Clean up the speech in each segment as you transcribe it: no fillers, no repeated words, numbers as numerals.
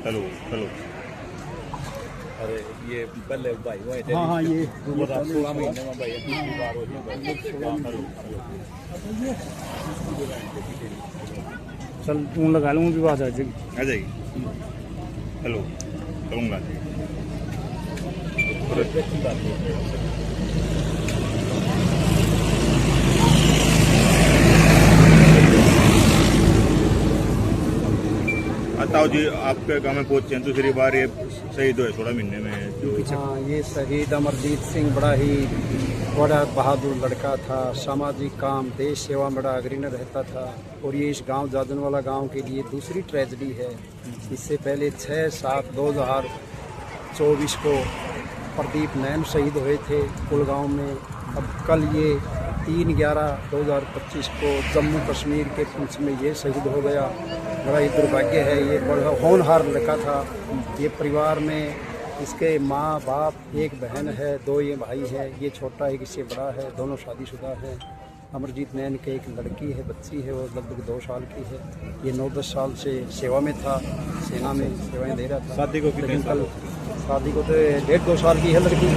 चलो चलो। अरे ये पहले भाई हुए थे। हाँ ये 16 महीने में भाई बीमार हो गए। चल ऊन लगा लूँ भी बात आ जाएगी। आ जाएगी। हेलो करूँगा। ताऊ जी आपके गांव में पहुंचे हैं दूसरी बार, ये शहीद हुए 16 महीने में जो। हाँ ये शहीद अमरजीत सिंह बड़ा ही बहादुर लड़का था। सामाजिक काम देश सेवा में बड़ा अग्रणी रहता था। और ये इस गांव जादनवाला गांव के लिए दूसरी ट्रेजेडी है। इससे पहले 6/7/2024 को प्रदीप नैन शहीद हुए थे कुलगांव में। अब कल ये 3/11/2025 को जम्मू कश्मीर के पुंछ में ये शहीद हो गया। बड़ा ही दुर्भाग्य है। ये बड़ा होनहार लड़का था। ये परिवार में इसके माँ बाप, एक बहन है, 2 ये भाई है। ये छोटा है, इससे बड़ा है, दोनों शादीशुदा है। अमरजीत नैन के एक लड़की है, बच्ची है, वो लगभग 2 साल की है। ये 9-10 साल से सेवा में था, सेना में सेवाएं दे रहा था। शादी को कितने साल? शादी को तो 1.5-2 साल की है लड़की।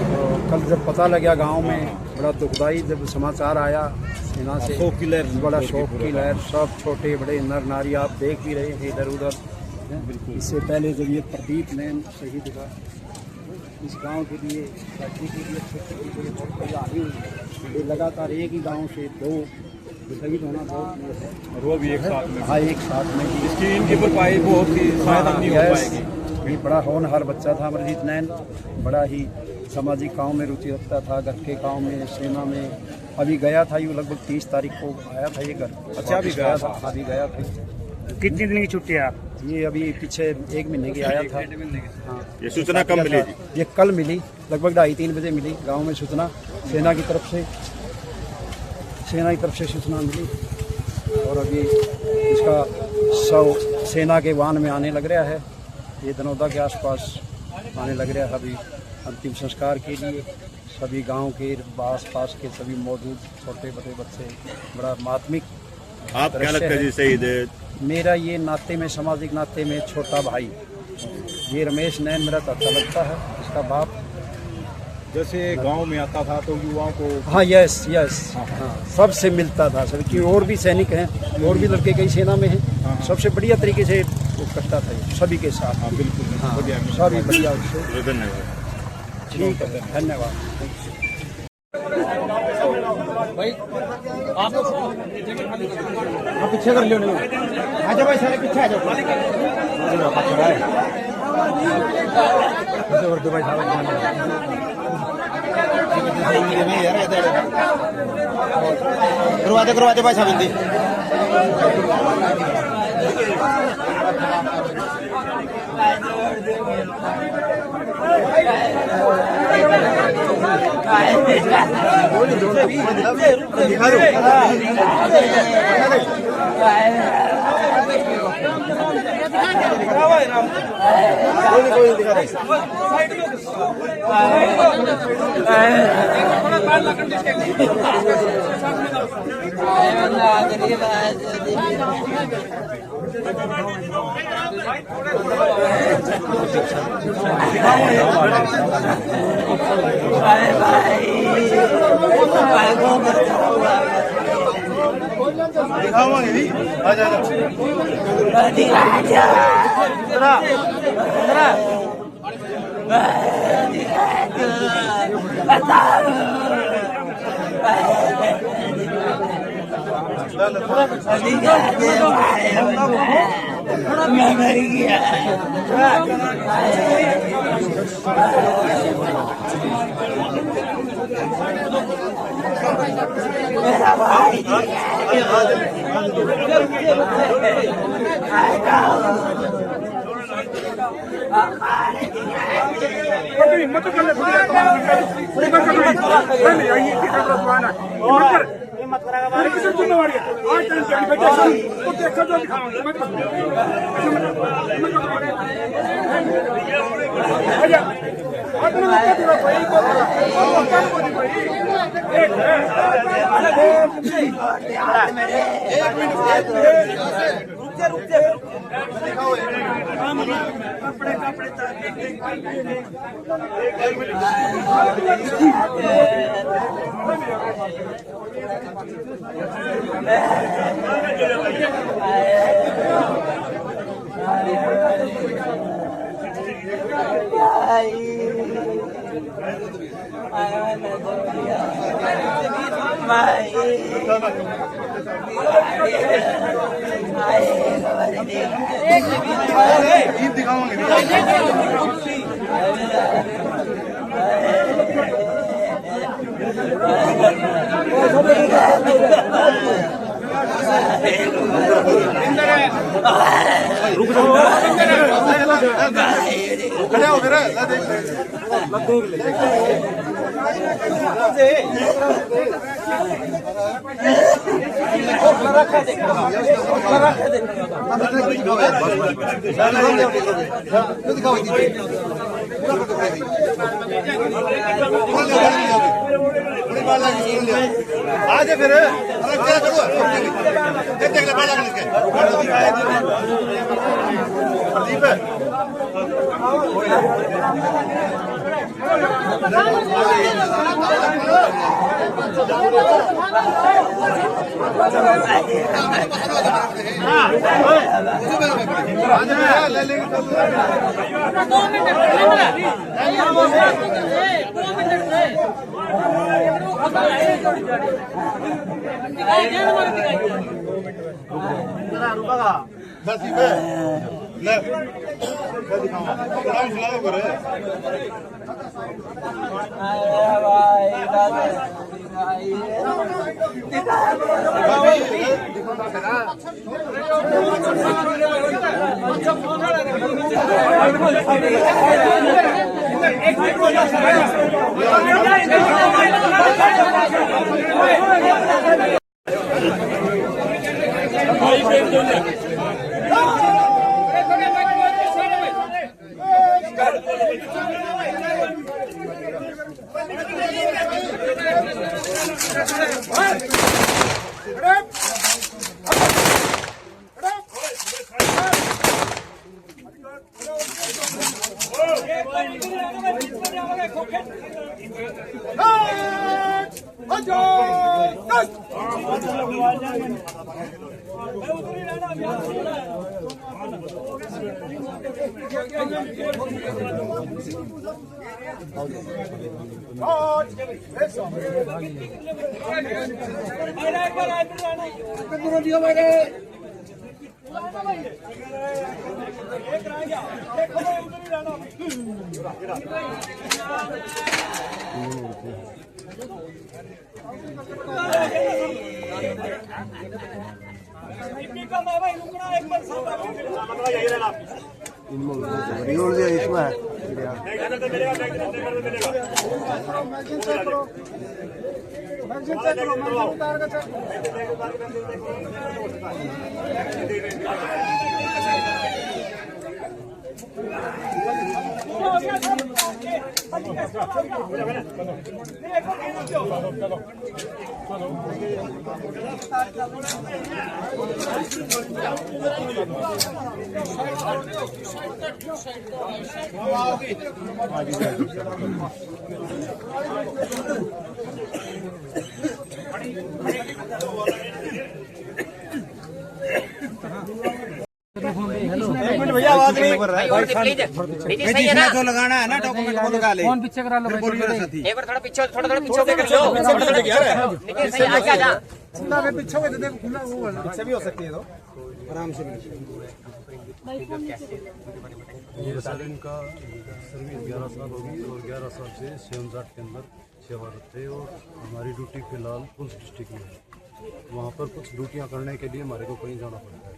तो कल जब पता लगा गांव में, बड़ा दुखदाई जब समाचार आया सेना से, बड़ा शोक की लहर। सब छोटे बड़े नर नारी आप देख भी रहे हैं इधर उधर। इससे पहले जब ये प्रदीप नैन शहीद हुआ, इस गांव के लिए, पार्टी के लिए, क्षेत्र के लिए बहुत तैयारी हुई। ये लगातार एक ही गांव से 2 शहीद होना बहुत है। और वो भी एक साथ में। हाँ एक साथ में। इसकी इनकी भरपाई बहुत ही शायद नहीं हो पाएगी। ये बड़ा होनहार बच्चा था अमरजीत नैन। बड़ा ही सामाजिक काम में रुचि रखता था, घर के काम में, सेना में। अभी गया था, ये लगभग 30 तारीख को आया था ये घर। अच्छा अभी गया था? अभी गया था। कितने दिन की छुट्टी है आप? ये अभी पीछे 1 महीने की आया था। हाँ ये सूचना कब मिली? ये कल मिली, लगभग 2:30-3 बजे मिली गांव में सूचना। सेना की तरफ से सूचना मिली। और अभी इसका शव सेना के वाहन में आने लग रहा है। ये दनौदा के आसपास आने लग रहा है अभी अंतिम संस्कार के लिए। सभी गांव के आस पास के सभी मौजूद छोटे बड़े बच्चे, बड़ा मातमिक। आप क्या लगता है जी शहीद है? मेरा ये नाते में, सामाजिक नाते में छोटा भाई, ये रमेश नैन मेरा चाचा लगता है, इसका बाप। जैसे गांव में आता था तो युवाओं को। हाँ यस हाँ सबसे मिलता था सब कि। और भी सैनिक हैं, और भी लड़के कई सेना में हैं। सबसे बढ़िया तरीके से वो करता था ये सभी के साथ। हाँ बिल्कुल। हाँ सभी बढ़िया उससे। धन्यवाद। ठीक है, धन्यवाद। भाई आप पीछे कर लियो। आ जाओ भाई, सारे पीछे आ जाओ। करवा दे भाई साहब। रुक जा आज फिर क्या करूँ प्रदीप भैया आवाज नहीं जो लगाना है ना डॉक्यूमेंट वो लगा ले। फोन पीछे करा लो, एक बार थोड़ा पीछे देख लो। पीछे भी हो सकती है तो आराम से ये सर इनका सर्विस 11 साल होगी और 11 साल से सेमजाट के अंदर सेवारत थे और हमारी ड्यूटी फिलहाल पुलिस डिस्ट्रिक्ट में है। वहाँ पर कुछ ड्यूटियाँ करने के लिए हमारे को कहीं जाना पड़ता है,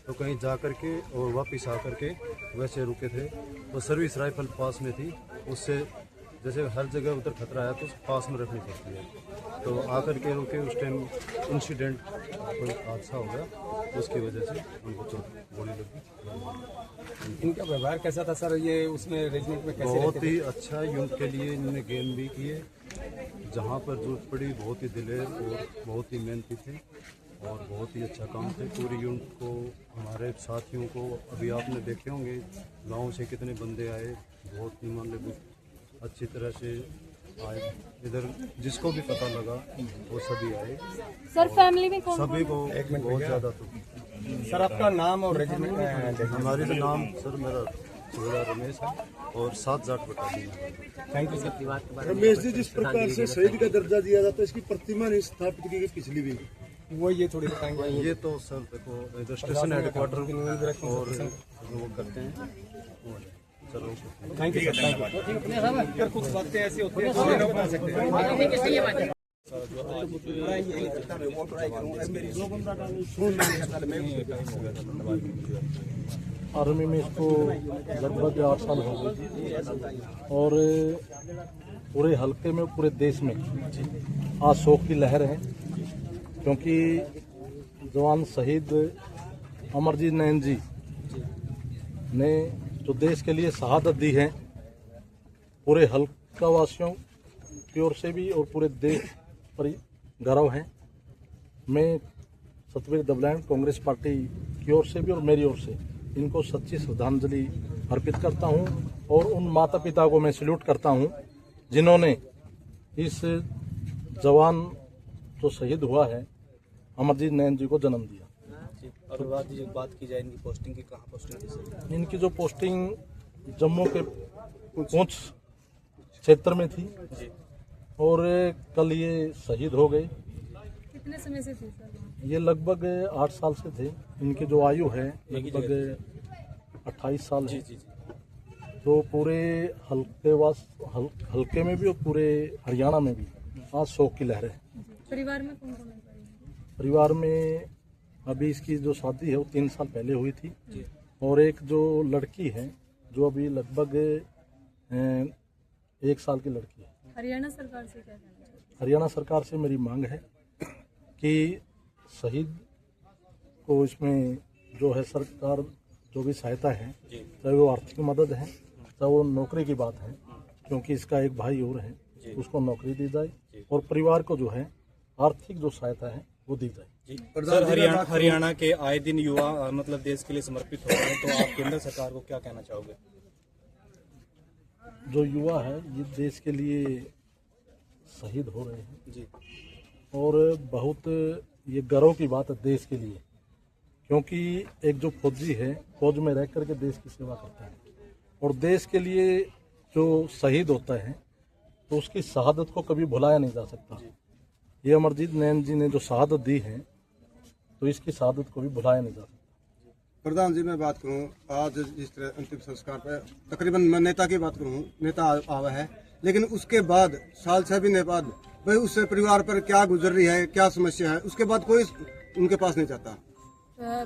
तो कहीं जा कर के और वापस आ कर के वैसे रुके थे। तो सर्विस राइफल पास में थी, उससे जैसे हर जगह उधर खतरा है तो पास में रखनी पड़ती है। तो आकर के रुके, उस टाइम इंसिडेंट कोई हादसा हो गया, उसकी वजह से उनको गोली लगी। इनका व्यवहार कैसा था सर? ये उसमें रेजिमेंट में कैसे? बहुत ही अच्छा यूथ के लिए इन्होंने गेम भी किए, जहाँ पर जरूरत पड़ी बहुत ही दिलेर और बहुत ही मेहनती थे और बहुत ही अच्छा काम थे। पूरी यूनिट को, हमारे साथियों को, अभी आपने देखे होंगे गांव से कितने बंदे आए, बहुत मान लो अच्छी तरह से आए। इधर जिसको भी पता लगा वो सभी आए। सर फैमिली में कौन सभी को बहुत ज़्यादा। तो सर आपका नाम और रेजिमेंट? हमारे तो नाम सर मेरा सोड़ा रमेश है और 7 Jat battalion. Thank you sir. Ramesh ji, जिस प्रकार से शहीद का दर्जा दिया जाता है, इसकी प्रतिमा नहीं स्थापित की गई पिछली भी, वो ये थोड़ी बताएंगे? ये तो सर देखो इधर स्टेशन हेडक्वार्टर और वो करते हैं। चलो थैंक यू सर। कुछ बातें ऐसी होती हैं बता सकते हैं। आर्मी में इसको लगभग 8 साल हो गए और पूरे हल्के में, पूरे देश में आज शोक की लहर है, क्योंकि जवान शहीद अमरजीत नैन जी ने जो देश के लिए शहादत दी है, पूरे हल्का वासियों की ओर से भी और पूरे देश पर गौरव है। मैं सतवीर दबलैंड कांग्रेस पार्टी की ओर से भी और मेरी ओर से इनको सच्ची श्रद्धांजलि अर्पित करता हूं और उन माता पिता को मैं सैल्यूट करता हूं जिन्होंने इस जवान जो शहीद हुआ है अमरजीत नैन जी को जन्म दिया। और बात की जाए इनकी पोस्टिंग की, कहाँ पोस्टिंग थी? इनकी जो पोस्टिंग जम्मू के पुंछ क्षेत्र में थी और कल ये शहीद हो गए। कितने समय से थे सर? ये लगभग 8 साल से थे। इनकी जो आयु है लगभग 28 साल है। तो पूरे हल्के में भी और पूरे हरियाणा में भी आज शोक की लहर है। परिवार में कौन कौन है? परिवार में अभी इसकी जो शादी है वो 3 साल पहले हुई थी और एक जो लड़की है जो अभी लगभग 1 साल की लड़की है। हरियाणा सरकार से क्या कहना चाहिए? हरियाणा सरकार से मेरी मांग है कि शहीद को इसमें जो है सरकार जो भी सहायता है, चाहे वो आर्थिक मदद है, चाहे वो नौकरी की बात है, क्योंकि इसका एक भाई और है, उसको नौकरी दी जाए और परिवार को जो है आर्थिक जो सहायता है वो दी जाए। सर हरियाणा के आए दिन युवा मतलब देश के लिए समर्पित हो रहे हैं, तो आप केंद्र सरकार को क्या कहना चाहोगे? जो युवा है ये देश के लिए शहीद हो रहे हैं जी, और बहुत ये गर्व की बात है देश के लिए, क्योंकि एक जो फौजी है फौज में रह करके देश की सेवा करता है और देश के लिए जो शहीद होता है तो उसकी शहादत को कभी भुलाया नहीं जा सकता। ये अमरजीत नैन जी ने जो शहादत दी है तो इसकी शहादत को भी भुलाया नहीं जा सकता। प्रधान जी, मैं बात करूं, आज जिस तरह अंतिम संस्कार पर तकरीबन मैं नेता की बात करूं, नेता आवा है, लेकिन उसके बाद साल 6 महीने बाद भाई उससे परिवार पर क्या गुजर रही है, क्या समस्या है, उसके बाद कोई उनके पास नहीं जाता।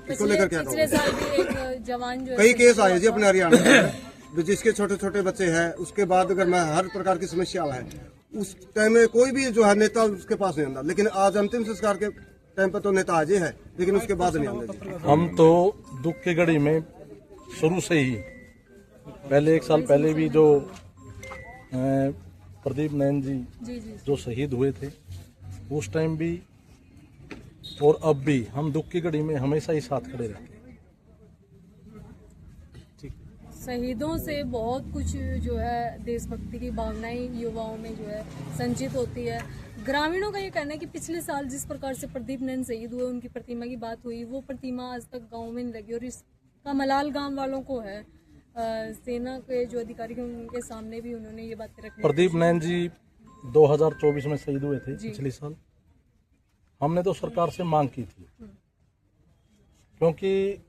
इसको लेकर क्या पिछले साल भी एक जवान जो कई केस आए जी अपने हरियाणा में, जिसके छोटे छोटे बच्चे हैं, उसके बाद अगर मैं हर प्रकार की समस्या है, उस टाइम में कोई भी जो है नेता उसके पास नहीं आता। लेकिन आज अंतिम संस्कार के टाइम पर तो नेता आज ही है, लेकिन उसके बाद नहीं आते। हम तो दुख की घड़ी में शुरू से ही, पहले 1 साल पहले भी जो प्रदीप नैन जी जो शहीद हुए थे उस टाइम भी और अब भी हम दुख की घड़ी में हमेशा ही साथ खड़े रहते हैं। शहीदों से बहुत कुछ जो है देशभक्ति की भावनाएं युवाओं में जो है संचित होती है। ग्रामीणों का ये कहना है कि पिछले साल जिस प्रकार से प्रदीप नैन शहीद हुए, उनकी प्रतिमा की बात हुई, वो प्रतिमा आज तक गांव में नहीं लगी और इसका मलाल गांव वालों को है। सेना के जो अधिकारी हैं उनके सामने भी उन्होंने ये बातें रखी। प्रदीप नैन जी 2024 में शहीद हुए थे पिछले साल। हमने तो सरकार से मांग की थी, क्योंकि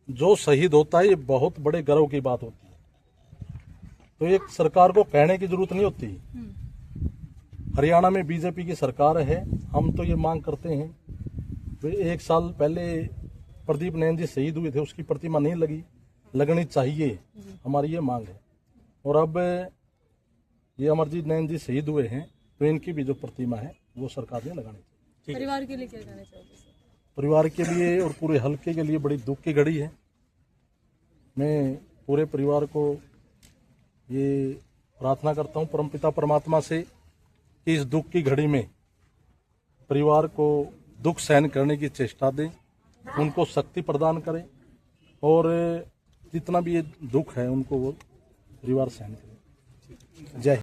जो शहीद होता है ये बहुत बड़े गर्व की बात होती है, तो एक सरकार को कहने की जरूरत नहीं होती। हरियाणा में बीजेपी की सरकार है, हम तो ये मांग करते हैं तो 1 साल पहले प्रदीप नैन जी शहीद हुए थे, उसकी प्रतिमा नहीं लगी, लगनी चाहिए, हमारी ये मांग है। और अब ये अमरजीत नैन जी शहीद हुए हैं तो इनकी भी जो प्रतिमा है वो सरकार ने लगानी चाहिए। परिवार के लिए क्या कहना चाहोगे? परिवार के लिए और पूरे हल्के के लिए बड़ी दुख की घड़ी है। मैं पूरे परिवार को ये प्रार्थना करता हूँ परमपिता परमात्मा से कि इस दुख की घड़ी में परिवार को दुख सहन करने की चेष्टा दें, उनको शक्ति प्रदान करें और जितना भी ये दुख है उनको वो परिवार सहन करें। जय हिंद।